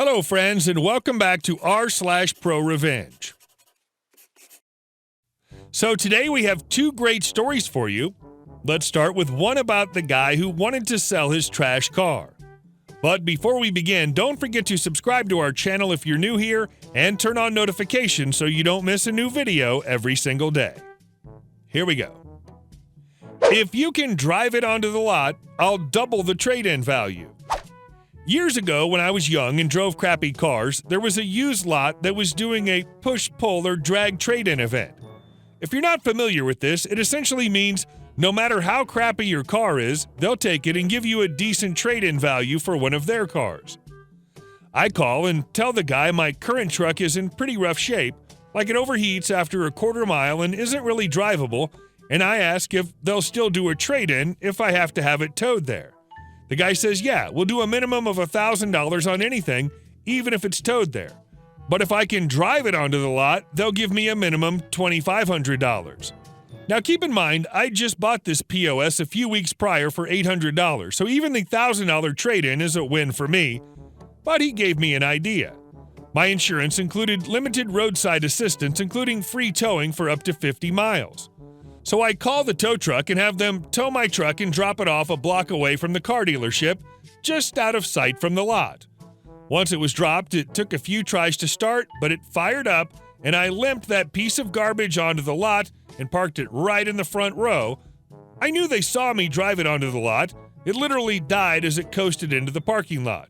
Hello, friends, and welcome back to r/ProRevenge. So today we have two great stories for you. Let's start with one about the guy who wanted to sell his trash car. But before we begin, don't forget to subscribe to our channel if you're new here and turn on notifications so you don't miss a new video every single day. Here we go. If you can drive it onto the lot, I'll double the trade-in value. Years ago, when I was young and drove crappy cars, there was a used lot that was doing a push-pull or drag trade-in event. If you're not familiar with this, it essentially means no matter how crappy your car is, they'll take it and give you a decent trade-in value for one of their cars. I call and tell the guy my current truck is in pretty rough shape, like it overheats after a quarter mile and isn't really drivable, and I ask if they'll still do a trade-in if I have to have it towed there. The guy says, yeah, we'll do a minimum of $1,000 on anything, even if it's towed there. But if I can drive it onto the lot, they'll give me a minimum $2,500. Now keep in mind, I just bought this POS a few weeks prior for $800, so even the $1,000 trade-in is a win for me. But he gave me an idea. My insurance included limited roadside assistance, including free towing for up to 50 miles. So I call the tow truck and have them tow my truck and drop it off a block away from the car dealership, just out of sight from the lot. Once it was dropped, it took a few tries to start, but it fired up, and I limped that piece of garbage onto the lot and parked it right in the front row. I knew they saw me drive it onto the lot. It literally died as it coasted into the parking lot.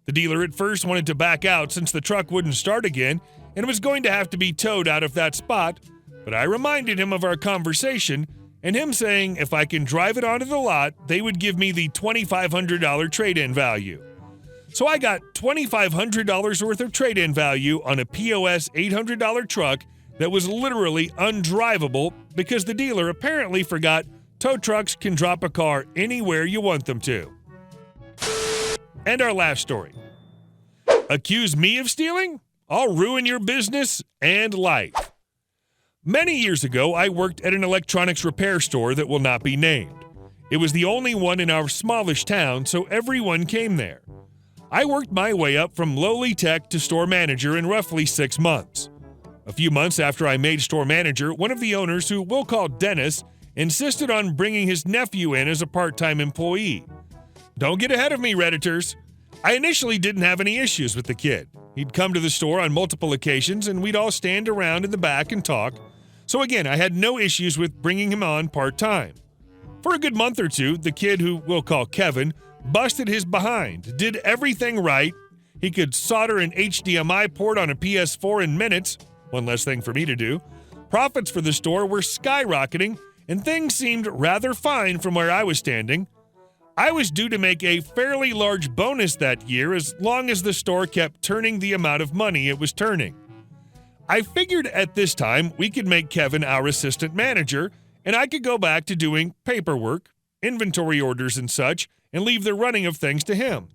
The dealer at first wanted to back out since the truck wouldn't start again, and it was going to have to be towed out of that spot. But I reminded him of our conversation and him saying if I can drive it onto the lot, they would give me the $2,500 trade-in value. So I got $2,500 worth of trade-in value on a POS $800 truck that was literally undrivable because the dealer apparently forgot tow trucks can drop a car anywhere you want them to. And our last story. Accuse me of stealing? I'll ruin your business and life. Many years ago, I worked at an electronics repair store that will not be named. It was the only one in our smallish town, so everyone came there. I worked my way up from lowly tech to store manager in roughly 6 months. A few months after I made store manager, one of the owners, who we'll call Dennis, insisted on bringing his nephew in as a part-time employee. Don't get ahead of me, Redditors. I initially didn't have any issues with the kid. He'd come to the store on multiple occasions, and we'd all stand around in the back and talk. So again, I had no issues with bringing him on part-time. For a good month or two, the kid, who we'll call Kevin, busted his behind, did everything right. He could solder an HDMI port on a PS4 in minutes, one less thing for me to do. Profits for the store were skyrocketing, and things seemed rather fine from where I was standing. I was due to make a fairly large bonus that year as long as the store kept turning the amount of money it was turning. I figured at this time we could make Kevin our assistant manager, and I could go back to doing paperwork, inventory orders and such, and leave the running of things to him.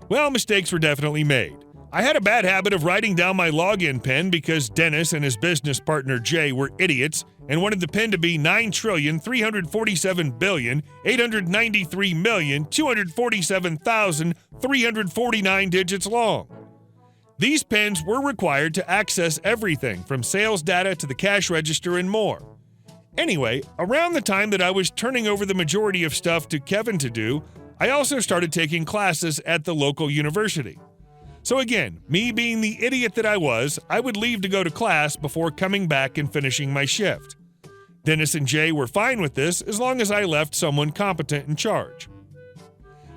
Well, mistakes were definitely made. I had a bad habit of writing down my login PIN because Dennis and his business partner Jay were idiots and wanted the PIN to be 9,347,893,247,349 digits long. These PINs were required to access everything from sales data to the cash register and more. Anyway, around the time that I was turning over the majority of stuff to Kevin to do, I also started taking classes at the local university. So again, me being the idiot that I was, I would leave to go to class before coming back and finishing my shift. Dennis and Jay were fine with this as long as I left someone competent in charge.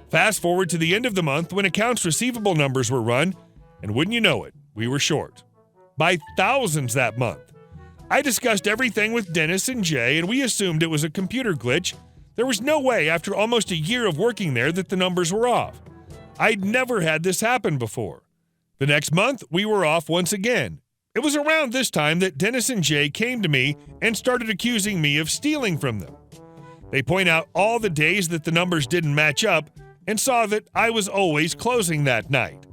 Fast forward to the end of the month when accounts receivable numbers were run, and wouldn't you know it, we were short. By thousands that month. I discussed everything with Dennis and Jay, and we assumed it was a computer glitch. There was no way after almost a year of working there that the numbers were off. I'd never had this happen before. The next month, we were off once again. It was around this time that Dennis and Jay came to me and started accusing me of stealing from them. They point out all the days that the numbers didn't match up and saw that I was always closing that night.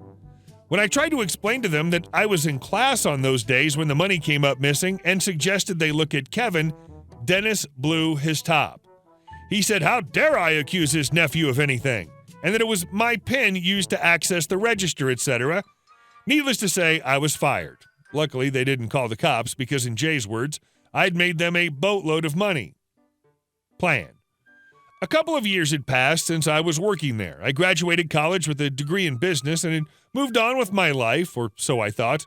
When I tried to explain to them that I was in class on those days when the money came up missing and suggested they look at Kevin, Dennis blew his top. He said, "How dare I accuse his nephew of anything?" and that it was my PIN used to access the register, etc. Needless to say, I was fired. Luckily, they didn't call the cops because, in Jay's words, I'd made them a boatload of money. Plan. A couple of years had passed since I was working there. I graduated college with a degree in business and had moved on with my life, or so I thought.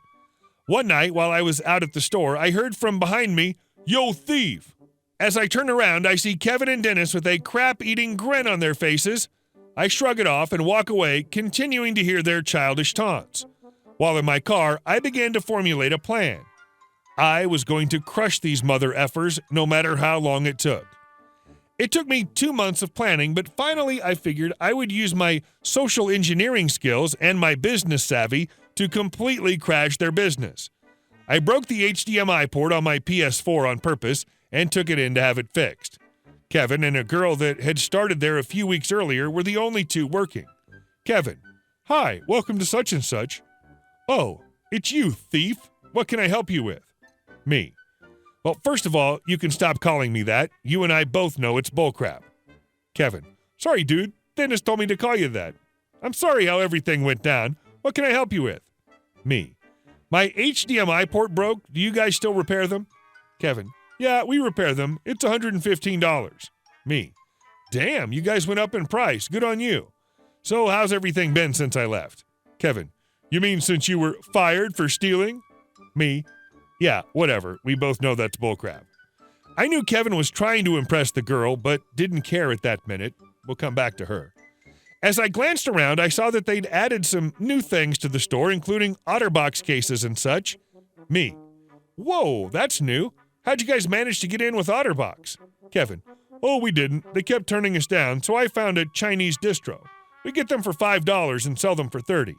One night, while I was out at the store, I heard from behind me, "Yo, thief!" As I turn around, I see Kevin and Dennis with a crap-eating grin on their faces. I shrug it off and walk away, continuing to hear their childish taunts. While in my car, I began to formulate a plan. I was going to crush these mother effers no matter how long it took. It took me 2 months of planning, but finally I figured I would use my social engineering skills and my business savvy to completely crash their business. I broke the HDMI port on my PS4 on purpose and took it in to have it fixed. Kevin and a girl that had started there a few weeks earlier were the only two working. Kevin: "Hi, welcome to such and such." "Oh, it's you, thief. What can I help you with?" Me: "Well, first of all, you can stop calling me that. You and I both know it's bullcrap." Kevin: "Sorry, dude. Dennis told me to call you that. I'm sorry how everything went down. What can I help you with?" Me: "My HDMI port broke. Do you guys still repair them?" Kevin: "Yeah, we repair them. It's $115. Me: "Damn, you guys went up in price. Good on you. So how's everything been since I left?" Kevin: "You mean since you were fired for stealing?" Me: "Yeah, whatever. We both know that's bullcrap." I knew Kevin was trying to impress the girl, but didn't care at that minute. We'll come back to her. As I glanced around, I saw that they'd added some new things to the store, including OtterBox cases and such. Me: "Whoa, that's new. How'd you guys manage to get in with OtterBox?" Kevin: "Oh, we didn't. They kept turning us down, so I found a Chinese distro. We get them for $5 and sell them for $30.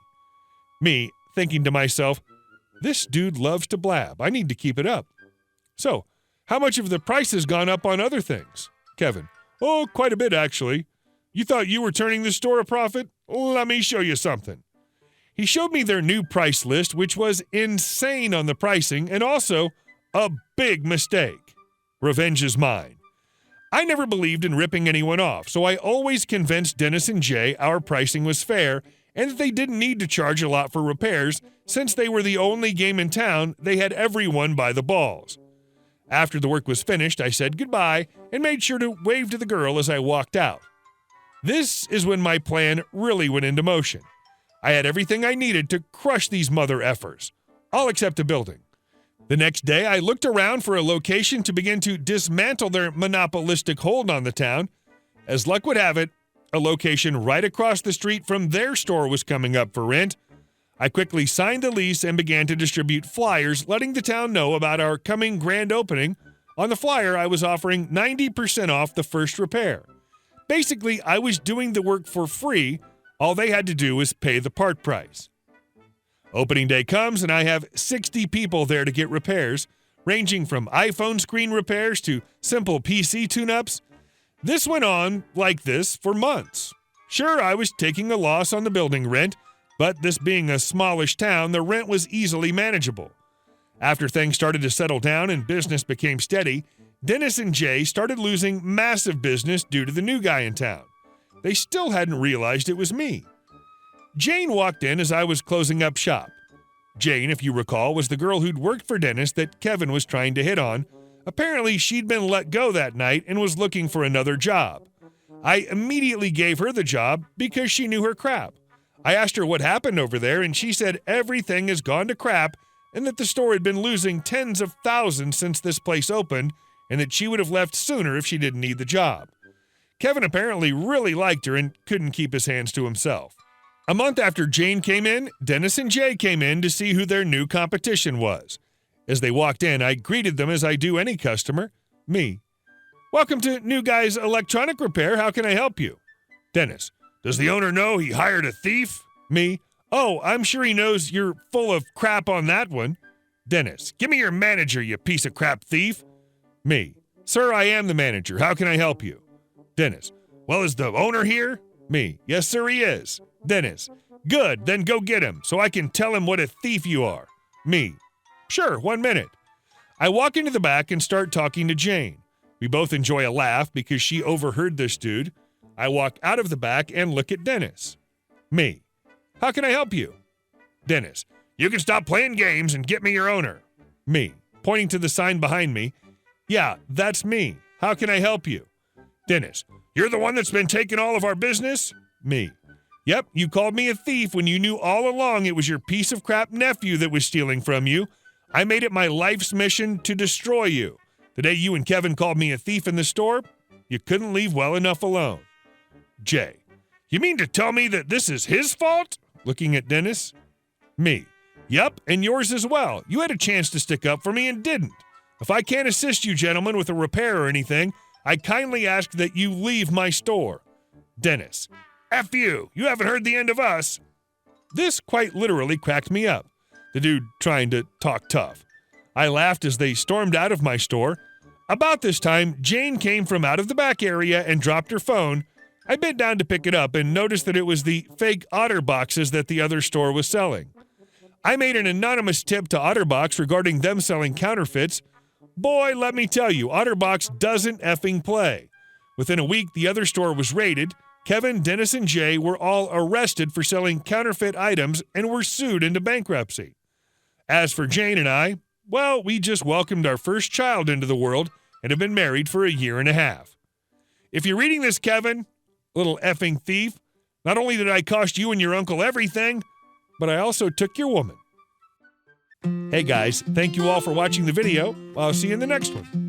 Me, thinking to myself, this dude loves to blab. I need to keep it up. "So, how much have the prices gone up on other things?" Kevin: "Oh, quite a bit, actually. You thought you were turning the store a profit? Let me show you something." He showed me their new price list, which was insane on the pricing and also a big mistake. Revenge is mine. I never believed in ripping anyone off, so I always convinced Dennis and Jay our pricing was fair and that they didn't need to charge a lot for repairs. Since they were the only game in town, they had everyone by the balls. After the work was finished, I said goodbye and made sure to wave to the girl as I walked out. This is when my plan really went into motion. I had everything I needed to crush these mother effers, all except a building. The next day, I looked around for a location to begin to dismantle their monopolistic hold on the town. As luck would have it, a location right across the street from their store was coming up for rent. I quickly signed the lease and began to distribute flyers letting the town know about our coming grand opening. On the flyer, I was offering 90% off the first repair. Basically, I was doing the work for free. All they had to do was pay the part price. Opening day comes and I have 60 people there to get repairs, ranging from iPhone screen repairs to simple PC tune-ups. This went on like this for months. Sure, I was taking a loss on the building rent, but this being a smallish town, the rent was easily manageable. After things started to settle down and business became steady, Dennis and Jay started losing massive business due to the new guy in town. They still hadn't realized it was me. Jane walked in as I was closing up shop. Jane, if you recall, was the girl who'd worked for Dennis that Kevin was trying to hit on. Apparently, she'd been let go that night and was looking for another job. I immediately gave her the job because she knew her crap. I asked her what happened over there, and she said everything has gone to crap and that the store had been losing tens of thousands since this place opened and that she would have left sooner if she didn't need the job. Kevin apparently really liked her and couldn't keep his hands to himself. A month after Jane came in, Dennis and Jay came in to see who their new competition was. As they walked in, I greeted them as I do any customer. Me: "Welcome to New Guy's Electronic Repair. How can I help you?" Dennis: "Does the owner know he hired a thief?" Me: "Oh, I'm sure he knows you're full of crap on that one." Dennis: "Give me your manager, you piece of crap thief." Me: "Sir, I am the manager. How can I help you?" Dennis: "Well, is the owner here?" Me: "Yes, sir, he is." Dennis: "Good, then go get him, so I can tell him what a thief you are." Me: "Sure, 1 minute." I walk into the back and start talking to Jane. We both enjoy a laugh because she overheard this dude. I walk out of the back and look at Dennis. Me. How can I help you? Dennis. You can stop playing games and get me your owner. Me. Pointing to the sign behind me. Yeah, that's me. How can I help you? Dennis. You're the one that's been taking all of our business? Me. Yep, you called me a thief when you knew all along it was your piece of crap nephew that was stealing from you. I made it my life's mission to destroy you. The day you and Kevin called me a thief in the store, you couldn't leave well enough alone. Jay. You mean to tell me that this is his fault? Looking at Dennis. Me. Yep, and yours as well. You had a chance to stick up for me and didn't. If I can't assist you gentlemen with a repair or anything, I kindly ask that you leave my store. Dennis. F you. You haven't heard the end of us. This quite literally cracked me up. The dude trying to talk tough. I laughed as they stormed out of my store. About this time, Jane came from out of the back area and dropped her phone. I bent down to pick it up and noticed that it was the fake Otter boxes that the other store was selling. I made an anonymous tip to Otterbox regarding them selling counterfeits. Boy, let me tell you, Otterbox doesn't effing play. Within a week, the other store was raided. Kevin, Dennis, and Jay were all arrested for selling counterfeit items and were sued into bankruptcy. As for Jane and I, well, we just welcomed our first child into the world and have been married for a year and a half. If you're reading this, Kevin, little effing thief, not only did I cost you and your uncle everything, but I also took your woman. Hey guys, thank you all for watching the video. I'll see you in the next one.